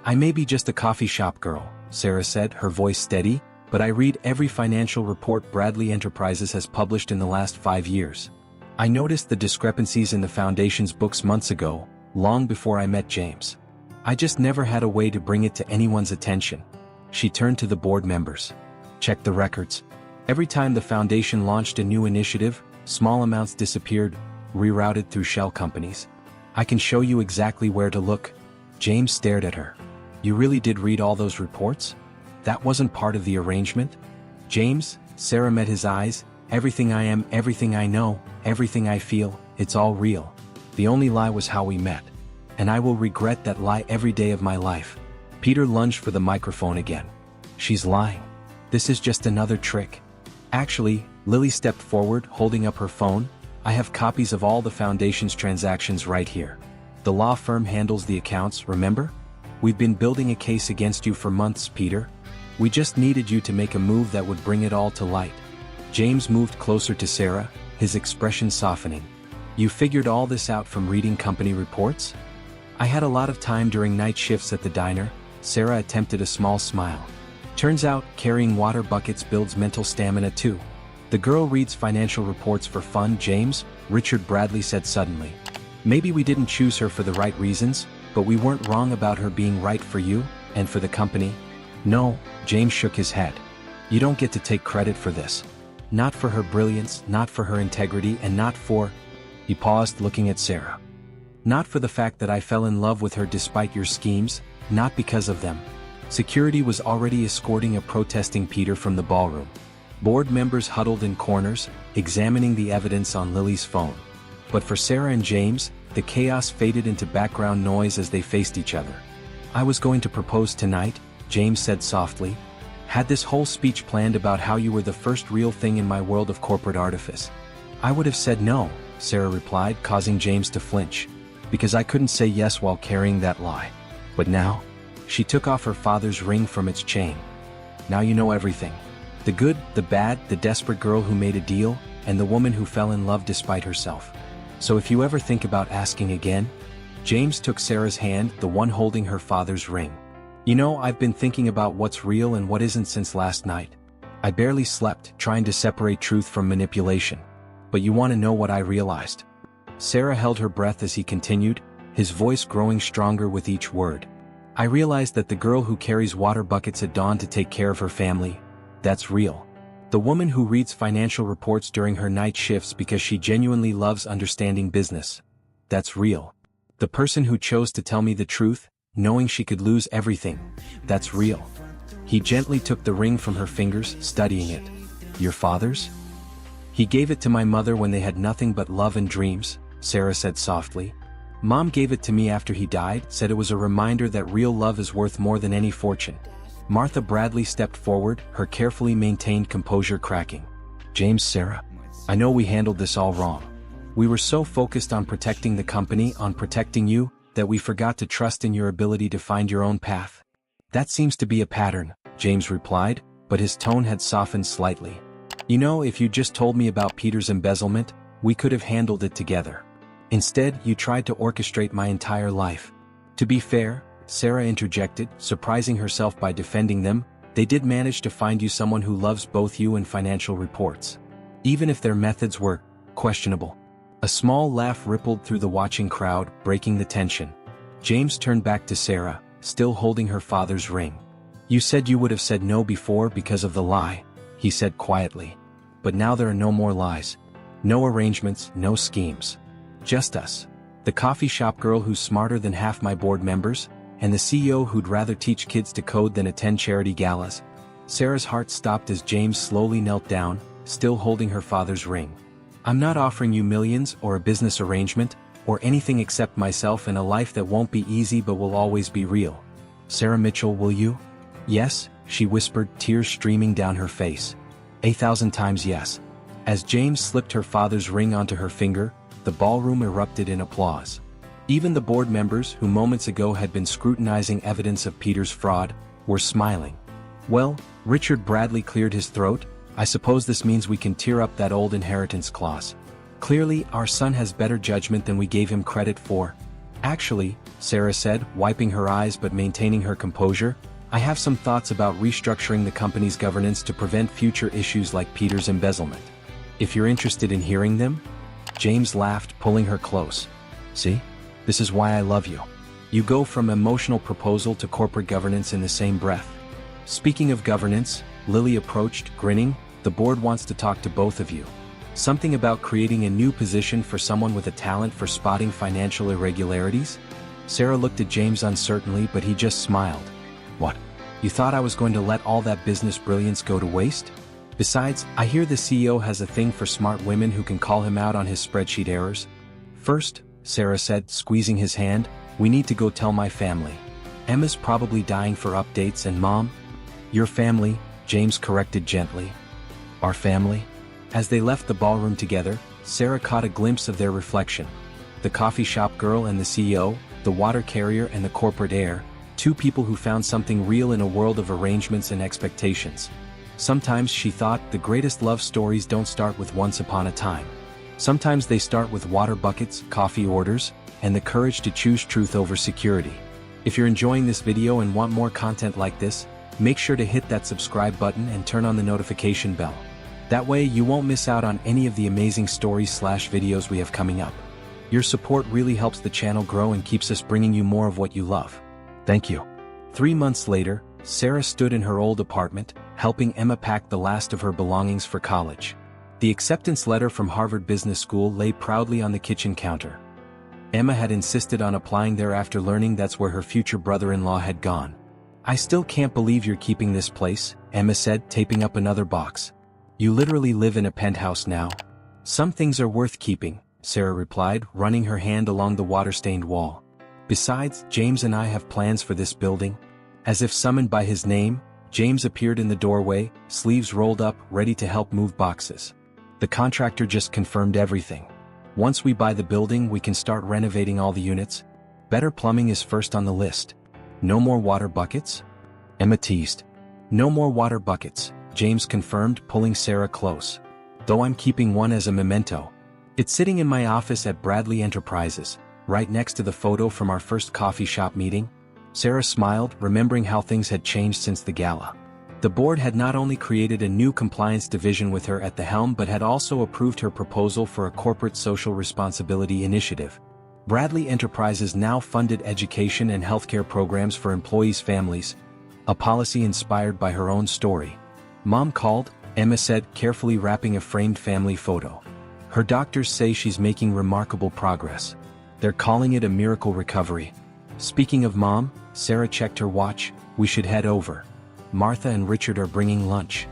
I may be just a coffee shop girl, Sarah said, her voice steady, but I read every financial report Bradley Enterprises has published in the last 5 years. I noticed the discrepancies in the foundation's books months ago, long before I met James. I just never had a way to bring it to anyone's attention. She turned to the board members. Check the records. Every time the foundation launched a new initiative, small amounts disappeared, rerouted through shell companies. I can show you exactly where to look. James stared at her. You really did read all those reports? That wasn't part of the arrangement? James, Sarah met his eyes. Everything I am, everything I know, everything I feel, it's all real. The only lie was how we met. And I will regret that lie every day of my life. Peter lunged for the microphone again. She's lying. This is just another trick. Actually, Lily stepped forward, holding up her phone. I have copies of all the foundation's transactions right here. The law firm handles the accounts, remember? We've been building a case against you for months, Peter. We just needed you to make a move that would bring it all to light. James moved closer to Sarah, his expression softening. You figured all this out from reading company reports? I had a lot of time during night shifts at the diner. Sarah attempted a small smile. Turns out, carrying water buckets builds mental stamina too. The girl reads financial reports for fun, James, Richard Bradley said suddenly. Maybe we didn't choose her for the right reasons, but we weren't wrong about her being right for you, and for the company. No, James shook his head. You don't get to take credit for this. Not for her brilliance, not for her integrity, and not for... He paused, looking at Sarah. Not for the fact that I fell in love with her despite your schemes, not because of them. Security was already escorting a protesting Peter from the ballroom. Board members huddled in corners, examining the evidence on Lily's phone. But for Sarah and James, the chaos faded into background noise as they faced each other. I was going to propose tonight, James said softly. Had this whole speech planned about how you were the first real thing in my world of corporate artifice. I would have said no, Sarah replied, causing James to flinch, because I couldn't say yes while carrying that lie. But now? She took off her father's ring from its chain. Now you know everything. The good, the bad, the desperate girl who made a deal, and the woman who fell in love despite herself. So if you ever think about asking again. James took Sarah's hand, the one holding her father's ring. You know, I've been thinking about what's real and what isn't since last night. I barely slept, trying to separate truth from manipulation. But you want to know what I realized? Sarah held her breath as he continued, his voice growing stronger with each word. I realized that the girl who carries water buckets at dawn to take care of her family, that's real. The woman who reads financial reports during her night shifts because she genuinely loves understanding business, that's real. The person who chose to tell me the truth, knowing she could lose everything, that's real. He gently took the ring from her fingers, studying it. Your father's? He gave it to my mother when they had nothing but love and dreams, Sarah said softly. Mom gave it to me after he died, said it was a reminder that real love is worth more than any fortune. Martha Bradley stepped forward, her carefully maintained composure cracking. James, Sarah, I know we handled this all wrong. We were so focused on protecting the company, on protecting you, that we forgot to trust in your ability to find your own path. That seems to be a pattern, James replied, but his tone had softened slightly. You know, if you just told me about Peter's embezzlement, we could have handled it together. Instead, you tried to orchestrate my entire life. To be fair, Sarah interjected, surprising herself by defending them, they did manage to find you someone who loves both you and financial reports. Even if their methods were questionable. A small laugh rippled through the watching crowd, breaking the tension. James turned back to Sarah, still holding her father's ring. You said you would have said no before because of the lie, he said quietly. But now there are no more lies. No arrangements, no schemes. Just us. The coffee shop girl who's smarter than half my board members, and the CEO who'd rather teach kids to code than attend charity galas. Sarah's heart stopped as James slowly knelt down, still holding her father's ring. I'm not offering you millions or a business arrangement, or anything except myself and a life that won't be easy but will always be real. Sarah Mitchell, will you? Yes, she whispered, tears streaming down her face. 1,000 times yes. As James slipped her father's ring onto her finger, the ballroom erupted in applause. Even the board members, who moments ago had been scrutinizing evidence of Peter's fraud, were smiling. Well, Richard Bradley cleared his throat, I suppose this means we can tear up that old inheritance clause. Clearly, our son has better judgment than we gave him credit for. Actually, Sarah said, wiping her eyes but maintaining her composure, I have some thoughts about restructuring the company's governance to prevent future issues like Peter's embezzlement. If you're interested in hearing them? James laughed, pulling her close. See? This is why I love you. You go from emotional proposal to corporate governance in the same breath. Speaking of governance, Lily approached, grinning, the board wants to talk to both of you. Something about creating a new position for someone with a talent for spotting financial irregularities? Sarah looked at James uncertainly, but he just smiled. What? You thought I was going to let all that business brilliance go to waste? Besides, I hear the CEO has a thing for smart women who can call him out on his spreadsheet errors. First, Sarah said, squeezing his hand, we need to go tell my family. Emma's probably dying for updates and Mom? Your family, James corrected gently. Our family? As they left the ballroom together, Sarah caught a glimpse of their reflection. The coffee shop girl and the CEO, the water carrier and the corporate heir, two people who found something real in a world of arrangements and expectations. Sometimes, she thought, the greatest love stories don't start with once upon a time. Sometimes they start with water buckets, coffee orders, and the courage to choose truth over security. If you're enjoying this video and want more content like this, make sure to hit that subscribe button and turn on the notification bell. That way you won't miss out on any of the amazing stories/videos we have coming up. Your support really helps the channel grow and keeps us bringing you more of what you love. Thank you. 3 months later, Sarah stood in her old apartment, helping Emma pack the last of her belongings for college. The acceptance letter from Harvard Business School lay proudly on the kitchen counter. Emma had insisted on applying there after learning that's where her future brother-in-law had gone. I still can't believe you're keeping this place, Emma said, taping up another box. You literally live in a penthouse now. Some things are worth keeping, Sarah replied, running her hand along the water-stained wall. Besides, James and I have plans for this building. As if summoned by his name, James appeared in the doorway, sleeves rolled up, ready to help move boxes. The contractor just confirmed everything. Once we buy the building, we can start renovating all the units. Better plumbing is first on the list. No more water buckets? Emma teased. No more water buckets, James confirmed, pulling Sarah close. Though I'm keeping one as a memento. It's sitting in my office at Bradley Enterprises, right next to the photo from our first coffee shop meeting. Sarah smiled, remembering how things had changed since the gala. The board had not only created a new compliance division with her at the helm but had also approved her proposal for a corporate social responsibility initiative. Bradley Enterprises now funded education and healthcare programs for employees' families, a policy inspired by her own story. Mom called, Emma said, carefully wrapping a framed family photo. Her doctors say she's making remarkable progress. They're calling it a miracle recovery. Speaking of Mom, Sarah checked her watch. We should head over. Martha and Richard are bringing lunch.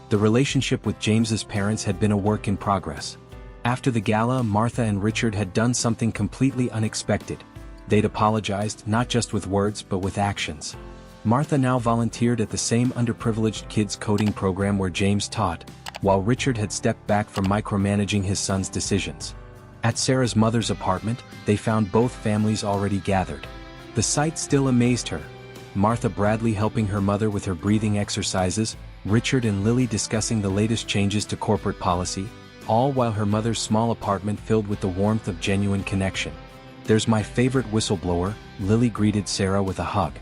The relationship with James's parents had been a work in progress. After the gala, Martha and Richard had done something completely unexpected. They'd apologized, not just with words but with actions. Martha now volunteered at the same underprivileged kids coding program where James taught, while Richard had stepped back from micromanaging his son's decisions. At Sarah's mother's apartment, they found both families already gathered. The sight still amazed her. Martha Bradley helping her mother with her breathing exercises, Richard and Lily discussing the latest changes to corporate policy, all while her mother's small apartment filled with the warmth of genuine connection. There's my favorite whistleblower, Lily greeted Sarah with a hug.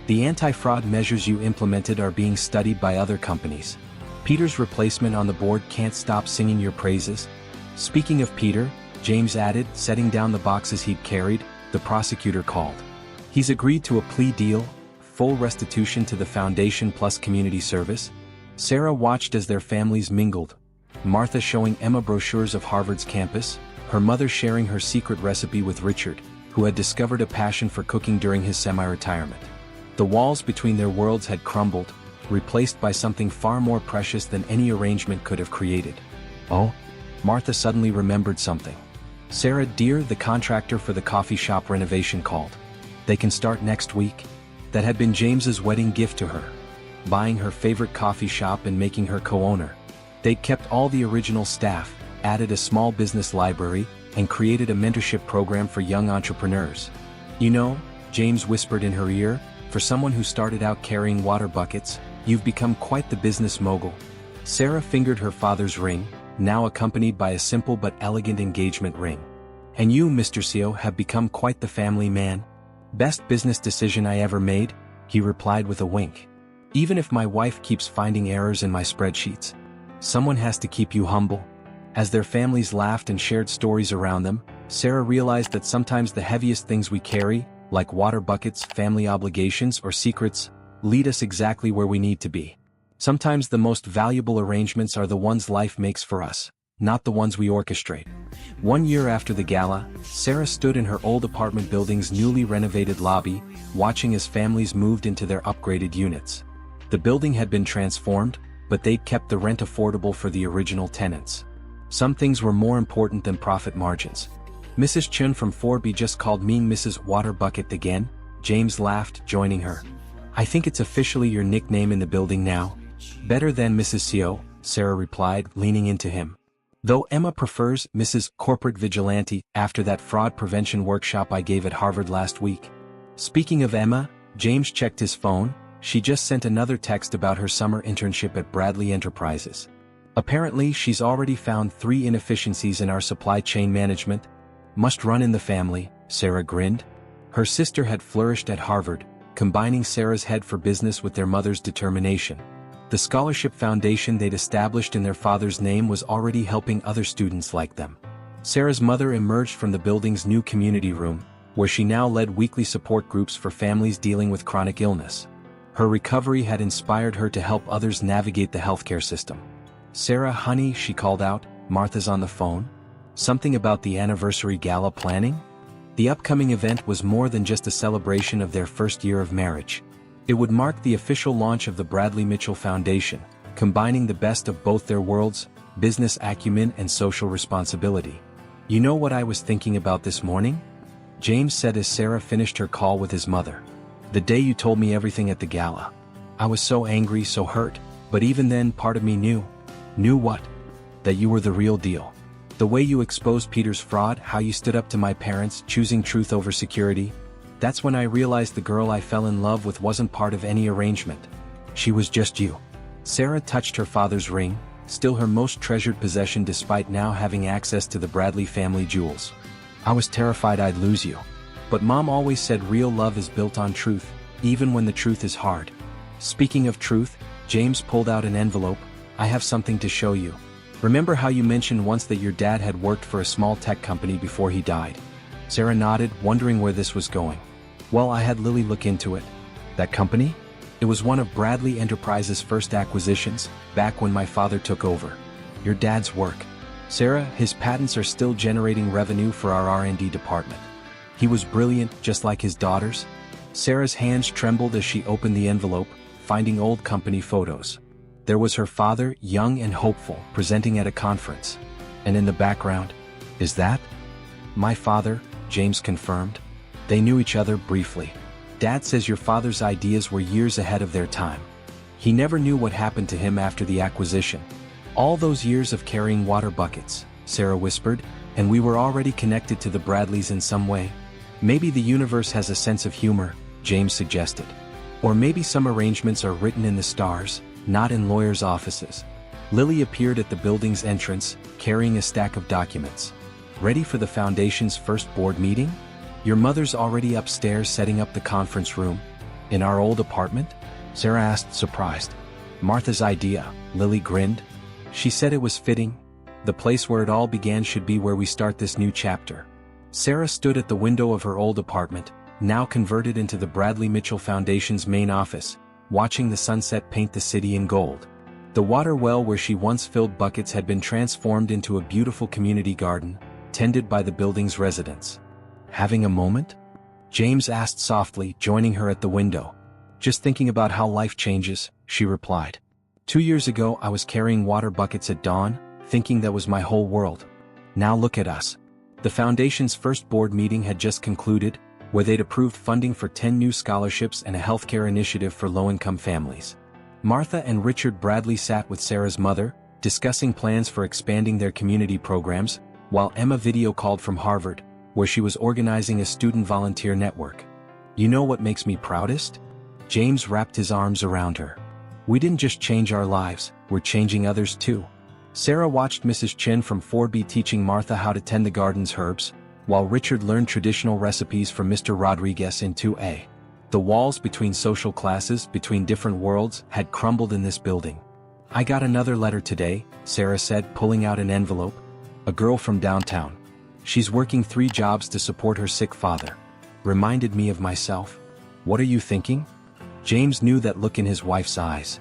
The anti-fraud measures you implemented are being studied by other companies. Peter's replacement on the board can't stop singing your praises. Speaking of Peter, James added, setting down the boxes he'd carried, the prosecutor called. He's agreed to a plea deal, full restitution to the foundation plus community service. Sarah watched as their families mingled. Martha showing Emma brochures of Harvard's campus, her mother sharing her secret recipe with Richard, who had discovered a passion for cooking during his semi-retirement. The walls between their worlds had crumbled, replaced by something far more precious than any arrangement could have created. Oh? Martha suddenly remembered something. Sarah, dear, the contractor for the coffee shop renovation called. They can start next week. That had been James's wedding gift to her. Buying her favorite coffee shop and making her co-owner. They'd kept all the original staff, added a small business library, and created a mentorship program for young entrepreneurs. You know, James whispered in her ear, for someone who started out carrying water buckets, you've become quite the business mogul. Sarah fingered her father's ring, now accompanied by a simple but elegant engagement ring. And you, Mr. CEO, have become quite the family man. Best business decision I ever made, he replied with a wink. Even if my wife keeps finding errors in my spreadsheets, someone has to keep you humble. As their families laughed and shared stories around them, Sarah realized that sometimes the heaviest things we carry, like water buckets, family obligations, or secrets, lead us exactly where we need to be. Sometimes the most valuable arrangements are the ones life makes for us, not the ones we orchestrate. 1 year after the gala, Sarah stood in her old apartment building's newly renovated lobby, watching as families moved into their upgraded units. The building had been transformed, but they'd kept the rent affordable for the original tenants. Some things were more important than profit margins. Mrs. Chun from 4B just called me Mrs. Water Bucket again, James laughed, joining her. I think it's officially your nickname in the building now. Better than Mrs. CO, Sarah replied, leaning into him. Though Emma prefers Mrs. Corporate Vigilante after that fraud prevention workshop I gave at Harvard last week. Speaking of Emma, James checked his phone. She just sent another text about her summer internship at Bradley Enterprises. Apparently she's already found 3 inefficiencies in our supply chain management. Must run in the family, Sarah grinned. Her sister had flourished at Harvard, combining Sarah's head for business with their mother's determination. The scholarship foundation they'd established in their father's name was already helping other students like them. Sarah's mother emerged from the building's new community room, where she now led weekly support groups for families dealing with chronic illness. Her recovery had inspired her to help others navigate the healthcare system. Sarah, honey, she called out, Martha's on the phone. Something about the anniversary gala planning? The upcoming event was more than just a celebration of their first year of marriage. It would mark the official launch of the Bradley Mitchell Foundation, combining the best of both their worlds, business acumen and social responsibility. You know what I was thinking about this morning? James said as Sarah finished her call with his mother. The day you told me everything at the gala. I was so angry, so hurt, but even then part of me knew. Knew what? That you were the real deal. The way you exposed Peter's fraud, how you stood up to my parents, choosing truth over security. That's when I realized the girl I fell in love with wasn't part of any arrangement. She was just you. Sarah touched her father's ring, still her most treasured possession despite now having access to the Bradley family jewels. I was terrified I'd lose you. But Mom always said real love is built on truth, even when the truth is hard. Speaking of truth, James pulled out an envelope. I have something to show you. Remember how you mentioned once that your dad had worked for a small tech company before he died? Sarah nodded, wondering where this was going. Well, I had Lily look into it. That company? It was one of Bradley Enterprises' first acquisitions, back when my father took over. Your dad's work. Sarah, his patents are still generating revenue for our R&D department. He was brilliant, just like his daughters. Sarah's hands trembled as she opened the envelope, finding old company photos. There was her father, young and hopeful, presenting at a conference. And in the background, is that? My father, James confirmed. They knew each other briefly. Dad says your father's ideas were years ahead of their time. He never knew what happened to him after the acquisition. All those years of carrying water buckets, Sarah whispered, and we were already connected to the Bradleys in some way. Maybe the universe has a sense of humor, James suggested. Or maybe some arrangements are written in the stars, not in lawyers' offices. Lily appeared at the building's entrance, carrying a stack of documents. Ready for the Foundation's first board meeting? Your mother's already upstairs setting up the conference room. In our old apartment? Sarah asked, surprised. Martha's idea, Lily grinned. She said it was fitting. The place where it all began should be where we start this new chapter. Sarah stood at the window of her old apartment, now converted into the Bradley Mitchell Foundation's main office, watching the sunset paint the city in gold. The water well where she once filled buckets had been transformed into a beautiful community garden, tended by the building's residents. Having a moment? James asked softly, joining her at the window. Just thinking about how life changes, she replied. 2 years ago I was carrying water buckets at dawn, thinking that was my whole world. Now look at us. The Foundation's first board meeting had just concluded, where they'd approved funding for 10 new scholarships and a healthcare initiative for low-income families. Martha and Richard Bradley sat with Sarah's mother, discussing plans for expanding their community programs, while Emma video called from Harvard, where she was organizing a student volunteer network. You know what makes me proudest? James wrapped his arms around her. We didn't just change our lives, we're changing others too. Sarah watched Mrs. Chen from 4B teaching Martha how to tend the garden's herbs, while Richard learned traditional recipes from Mr. Rodriguez in 2A. The walls between social classes, between different worlds, had crumbled in this building. I got another letter today, Sarah said, pulling out an envelope. A girl from downtown. She's working 3 jobs to support her sick father. Reminded me of myself. What are you thinking? James knew that look in his wife's eyes.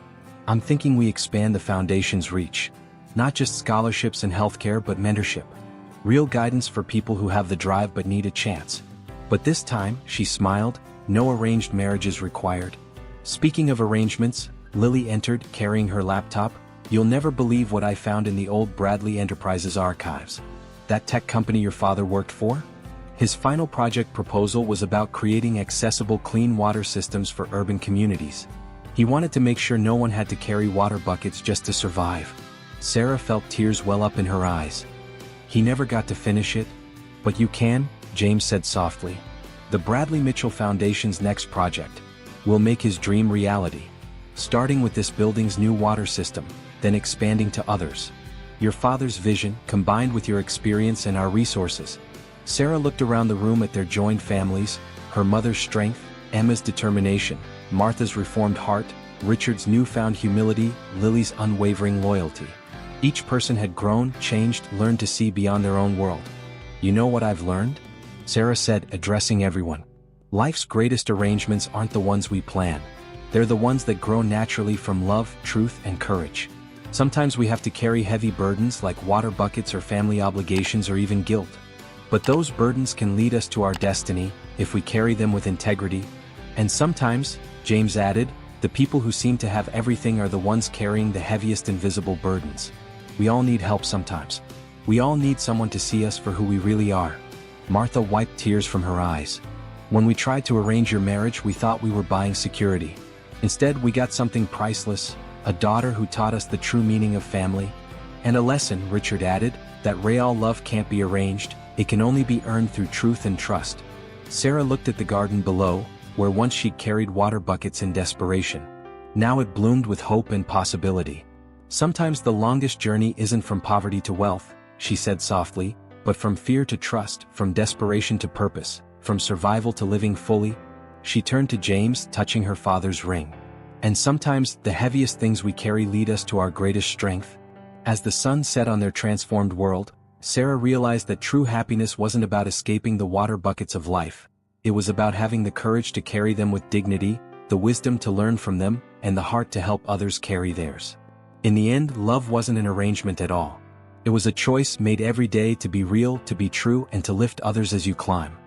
I'm thinking we expand the Foundation's reach. Not just scholarships and healthcare but mentorship. Real guidance for people who have the drive but need a chance. But this time, she smiled, no arranged marriages required. Speaking of arrangements, Lily entered, carrying her laptop. You'll never believe what I found in the old Bradley Enterprises archives. That tech company your father worked for? His final project proposal was about creating accessible clean water systems for urban communities. He wanted to make sure no one had to carry water buckets just to survive. Sarah felt tears well up in her eyes. He never got to finish it. But you can, James said softly. The Bradley Mitchell Foundation's next project will make his dream reality. Starting with this building's new water system, then expanding to others. Your father's vision, combined with your experience and our resources. Sarah looked around the room at their joined families, her mother's strength, Emma's determination, Martha's reformed heart, Richard's newfound humility, Lily's unwavering loyalty. Each person had grown, changed, learned to see beyond their own world. You know what I've learned? Sarah said, addressing everyone. Life's greatest arrangements aren't the ones we plan. They're the ones that grow naturally from love, truth, and courage. Sometimes we have to carry heavy burdens like water buckets or family obligations or even guilt. But those burdens can lead us to our destiny, if we carry them with integrity. And sometimes, James added, the people who seem to have everything are the ones carrying the heaviest invisible burdens. We all need help sometimes. We all need someone to see us for who we really are. Martha wiped tears from her eyes. When we tried to arrange your marriage, we thought we were buying security. Instead, we got something priceless, a daughter who taught us the true meaning of family. And a lesson, Richard added, that real love can't be arranged, it can only be earned through truth and trust. Sarah looked at the garden below, where once she'd carried water buckets in desperation. Now it bloomed with hope and possibility. Sometimes the longest journey isn't from poverty to wealth, she said softly, but from fear to trust, from desperation to purpose, from survival to living fully. She turned to James, touching her father's ring. And sometimes, the heaviest things we carry lead us to our greatest strength. As the sun set on their transformed world, Sarah realized that true happiness wasn't about escaping the water buckets of life. It was about having the courage to carry them with dignity, the wisdom to learn from them, and the heart to help others carry theirs. In the end, love wasn't an arrangement at all. It was a choice made every day to be real, to be true, and to lift others as you climb.